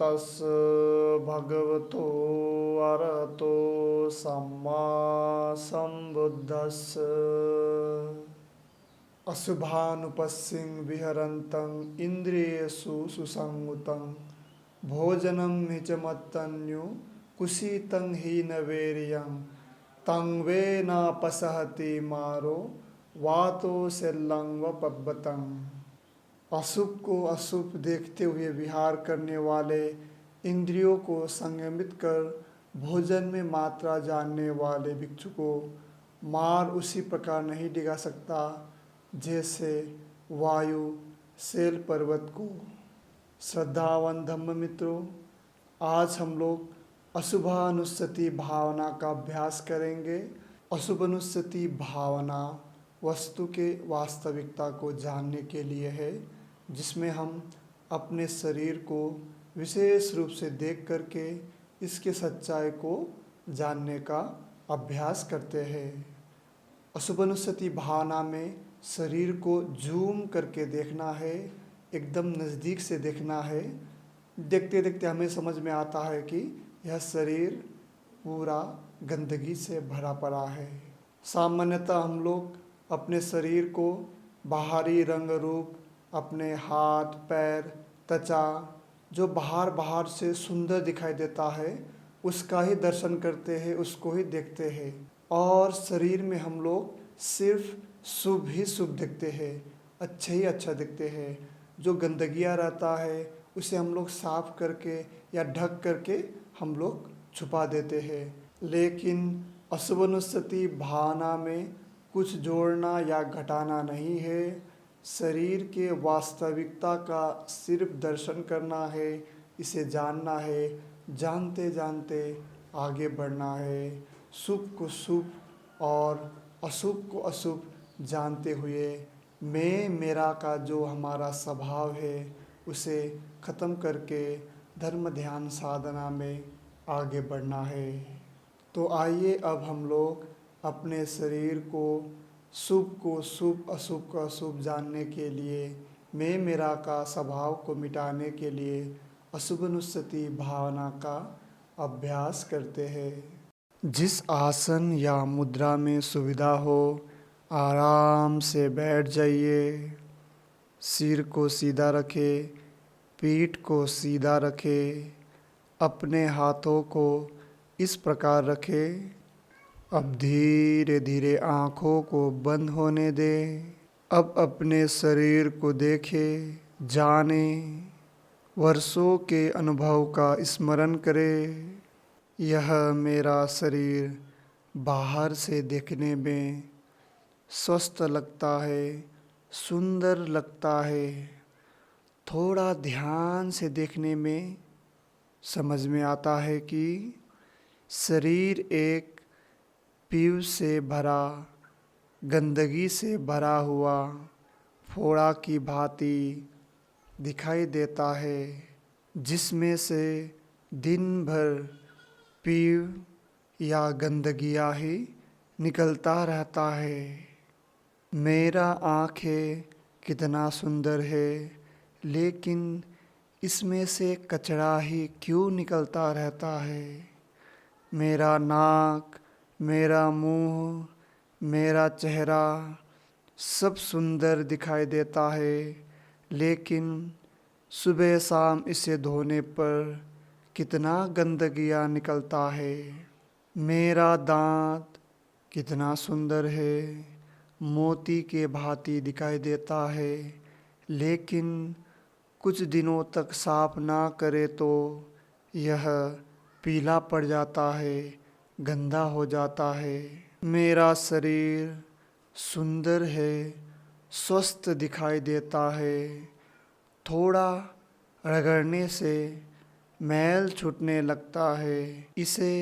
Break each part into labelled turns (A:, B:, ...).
A: तस् भगवतो अरहतो सम्मा सम्बुद्धस्स अशुभानुपस्सिं विहरन्तं इन्द्रियेषु सुसंयुतं भोजनं निजमतन्यु कुशीतं हीनवेरियं तं वे न पसहति मारो वातो सेल्लं व पब्बतं। अशुभ को अशुभ देखते हुए विहार करने वाले, इंद्रियों को संयमित कर भोजन में मात्रा जानने वाले भिक्षु को मार उसी प्रकार नहीं डिगा सकता जैसे वायु शैल पर्वत को। श्रद्धावान धम्म मित्रों, आज हम लोग अशुभानुस्सति भावना का अभ्यास करेंगे। अशुभानुस्सति भावना वस्तु के वास्तविकता को जानने के लिए है, जिसमें हम अपने शरीर को विशेष रूप से देख करके इसके सच्चाई को जानने का अभ्यास करते हैं। अशुभानुस्सति भावना में शरीर को जूम करके देखना है, एकदम नज़दीक से देखना है। देखते देखते हमें समझ में आता है कि यह शरीर पूरा गंदगी से भरा पड़ा है। सामान्यतः हम लोग अपने शरीर को बाहरी रंग रूप, अपने हाथ पैर त्वचा जो बाहर से सुंदर दिखाई देता है उसका ही दर्शन करते हैं, उसको ही देखते हैं। और शरीर में हम लोग सिर्फ शुभ ही शुभ देखते हैं, अच्छे ही अच्छा देखते हैं। जो गंदगियाँ रहता है उसे हम लोग साफ करके या ढक करके हम लोग छुपा देते हैं। लेकिन अशुभानुस्सति भावना में कुछ जोड़ना या घटाना नहीं है। शरीर के वास्तविकता का सिर्फ दर्शन करना है, इसे जानना है, जानते जानते आगे बढ़ना है। शुभ को शुभ और अशुभ को अशुभ जानते हुए मैं मेरा का जो हमारा स्वभाव है उसे ख़त्म करके धर्म ध्यान साधना में आगे बढ़ना है। तो आइए अब हम लोग अपने शरीर को शुभ अशुभ का अशुभ जानने के लिए, मैं मेरा का स्वभाव को मिटाने के लिए अशुभानुस्सति भावना का अभ्यास करते हैं। जिस आसन या मुद्रा में सुविधा हो आराम से बैठ जाइए। सिर को सीधा रखें, पीठ को सीधा रखें, अपने हाथों को इस प्रकार रखें। अब धीरे धीरे आँखों को बंद होने दें। अब अपने शरीर को देखें, जानें, वर्षों के अनुभव का स्मरण करें। यह मेरा शरीर बाहर से देखने में स्वस्थ लगता है, सुंदर लगता है। थोड़ा ध्यान से देखने में समझ में आता है कि शरीर एक पीव से भरा, गंदगी से भरा हुआ फोड़ा की भांति दिखाई देता है, जिसमें से दिन भर पीव या गंदगियाँ ही निकलता रहता है। मेरा आँखें कितना सुंदर है, लेकिन इसमें से कचरा ही क्यों निकलता रहता है। मेरा नाक, मेरा मुंह, मेरा चेहरा सब सुंदर दिखाई देता है, लेकिन सुबह शाम इसे धोने पर कितना गंदगियाँ निकलता है। मेरा दांत कितना सुंदर है, मोती के भांति दिखाई देता है, लेकिन कुछ दिनों तक साफ ना करे तो यह पीला पड़ जाता है, गंदा हो जाता है। मेरा शरीर सुंदर है, स्वस्थ दिखाई देता है। थोड़ा रगड़ने से मैल छूटने लगता है। इसे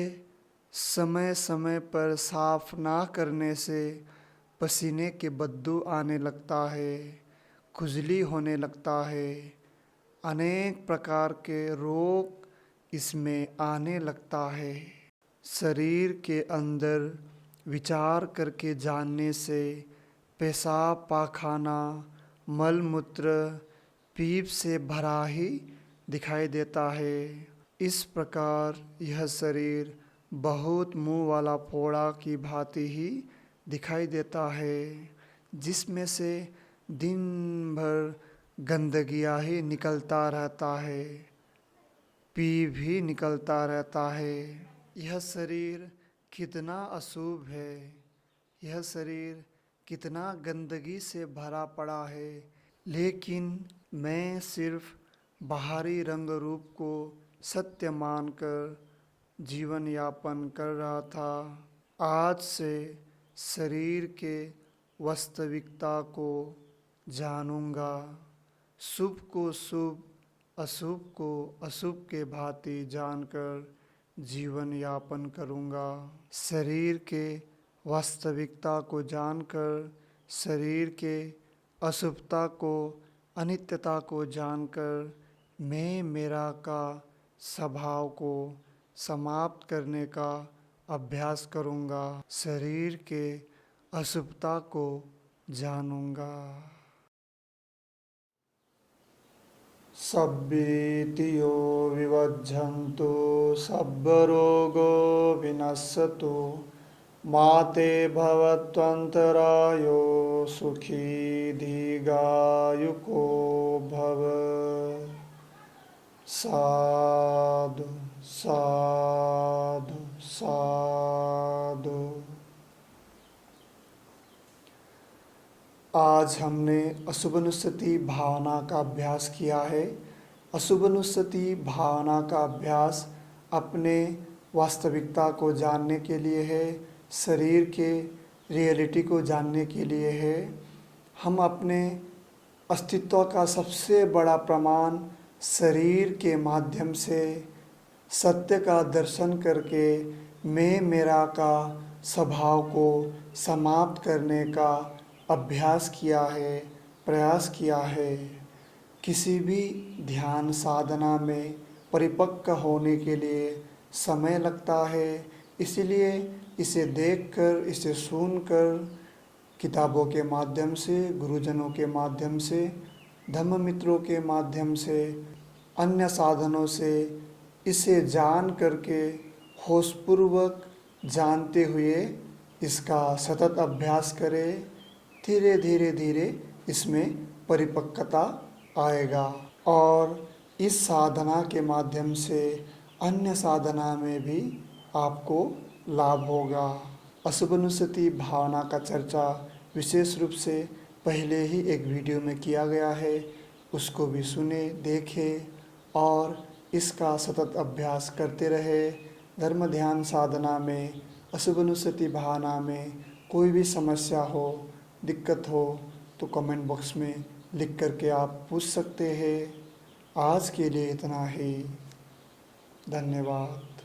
A: समय समय पर साफ ना करने से पसीने के बदबू आने लगता है, खुजली होने लगता है, अनेक प्रकार के रोग इसमें आने लगता है। शरीर के अंदर विचार करके जानने से पेशाब पाखाना, मल मूत्र पीप से भरा ही दिखाई देता है। इस प्रकार यह शरीर बहुत मुंह वाला फोड़ा की भांति ही दिखाई देता है, जिसमें से दिन भर गंदगियाँ ही निकलता रहता है, पी भी निकलता रहता है। यह शरीर कितना अशुभ है, यह शरीर कितना गंदगी से भरा पड़ा है, लेकिन मैं सिर्फ बाहरी रंग रूप को सत्य मानकर जीवन यापन कर रहा था। आज से शरीर के वास्तविकता को जानूंगा, शुभ को शुभ, अशुभ को अशुभ के भांति जानकर जीवन यापन करूंगा। शरीर के वास्तविकता को जानकर, शरीर के अशुभता को, अनित्यता को जानकर मैं मेरा का स्वभाव को समाप्त करने का अभ्यास करूंगा, शरीर के अशुभता को जानूंगा। सब्बीतियो विवज्झन्तु सब्बरोगो विनश्यतु माते भवत्वन्तरायो सुखी दीर्घायुको भव। साधु साधु साधु। आज हमने अशुभनुस्सति भावना का अभ्यास किया है। अशुभनुस्सति भावना का अभ्यास अपने वास्तविकता को जानने के लिए है, शरीर के रियलिटी को जानने के लिए है। हम अपने अस्तित्व का सबसे बड़ा प्रमाण शरीर के माध्यम से सत्य का दर्शन करके मैं मेरा का स्वभाव को समाप्त करने का अभ्यास किया है, प्रयास किया है। किसी भी ध्यान साधना में परिपक्व होने के लिए समय लगता है, इसलिए इसे देखकर, इसे सुनकर, किताबों के माध्यम से, गुरुजनों के माध्यम से, धम्म मित्रों के माध्यम से, अन्य साधनों से इसे जान करके होशपूर्वक जानते हुए इसका सतत अभ्यास करें। धीरे धीरे धीरे इसमें परिपक्वता आएगा और इस साधना के माध्यम से अन्य साधना में भी आपको लाभ होगा। अशुभनुस्सति भावना का चर्चा विशेष रूप से पहले ही एक वीडियो में किया गया है, उसको भी सुने, देखें और इसका सतत अभ्यास करते रहे। धर्म ध्यान साधना में, अशुभनुस्सति भावना में कोई भी समस्या हो, दिक्कत हो तो कमेंट बॉक्स में लिख करके आप पूछ सकते हैं। आज के लिए इतना ही। धन्यवाद।